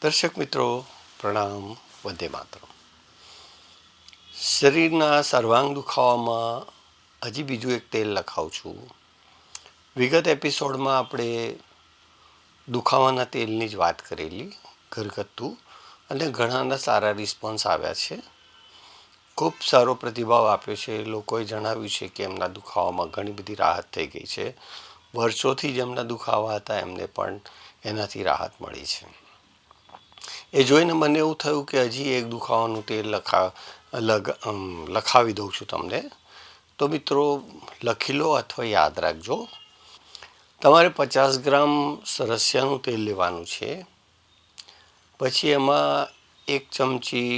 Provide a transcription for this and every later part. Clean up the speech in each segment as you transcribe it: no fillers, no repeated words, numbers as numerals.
દર્શક મિત્રો પ્રણામ, વંદે માતરમ. શરીરના સર્વાંગ દુખાવામાં હજી બીજું એક તેલ લખાવું છું. વિગત એપિસોડમાં આપણે દુખાવાના તેલની જ વાત કરેલી, ઘરગથ્થું, અને ઘણાના સારા રિસ્પોન્સ આવ્યા છે. ખૂબ સારો પ્રતિભાવ આપ્યો છે. લોકોએ જણાવ્યું છે કે એમના દુખાવામાં ઘણી બધી રાહત થઈ ગઈ છે. વર્ષોથી જ એમના દુખાવા હતા, એમને પણ એનાથી રાહત મળી છે. એ જોઈને મને એવું થયું કે હજી એક દુખાવાનું તેલ લખાવી દઉં છું તમને. તો મિત્રો લખી લો અથવા યાદ રાખજો. તમારે 50 ગ્રામ સરસિયાનું તેલ લેવાનું છે. પછી એમાં 1 ચમચી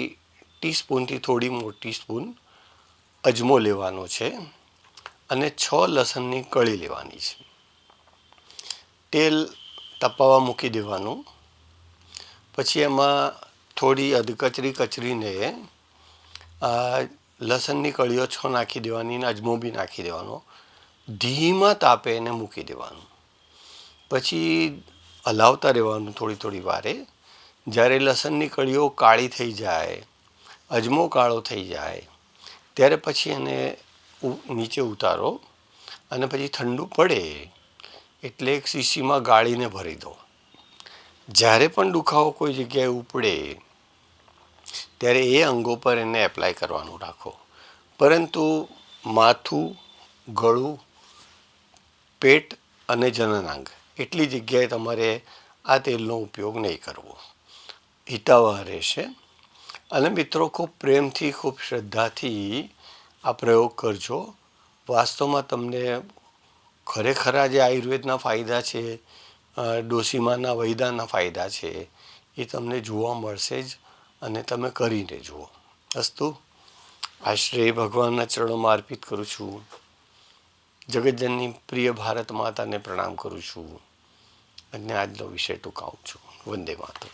ટીસ્પૂનથી થોડી મોટી સ્પૂન અજમો લેવાનો છે અને 6 લસણની કળી લેવાની છે. તેલ તપાવવા મૂકી દેવાનું. પછી એમાં થોડી અધકચરી કચરીને લસણની કળીઓ 6 નાખી દેવાની અને અજમો બી નાખી દેવાનો. ધીમા તાપે એને મૂકી દેવાનું. પછી હલાવતા રહેવાનું થોડી વારે. જ્યારે લસણની કળીઓ કાળી થઈ જાય, અજમો કાળો થઈ જાય, ત્યારે પછી એને નીચે ઉતારો અને પછી ઠંડુ પડે એટલે એક શીશીમાં ગાળીને ભરી દો. જ્યારે પણ દુખાવો કોઈ જગ્યાએ ઉપડે ત્યારે એ અંગો પર એને એપ્લાય કરવાનું રાખો. પરંતુ માથું, ગળું, પેટ અને જનનાંગ એટલી જગ્યાએ તમારે આ તેલનો ઉપયોગ નહીં કરવો. હિતાવહ રહેશે. અને મિત્રો ખૂબ પ્રેમથી, ખૂબ શ્રદ્ધાથી આ પ્રયોગ કરજો. વાસ્તવમાં તમને ખરેખર જે આયુર્વેદના ફાયદા છે, ડોસીમાના વૈદાના ફાયદા છે, એ તમને જોવા મળશે જ. અને તમે કરીને જુઓ. અસ્તુ. આ શ્રેય ભગવાનના ચરણોમાં અર્પિત કરું છું. જગતજનની પ્રિય ભારત માતાને પ્રણામ કરું છું અને આજનો વિષય ટૂંકાવું છું. વંદે માતરમ.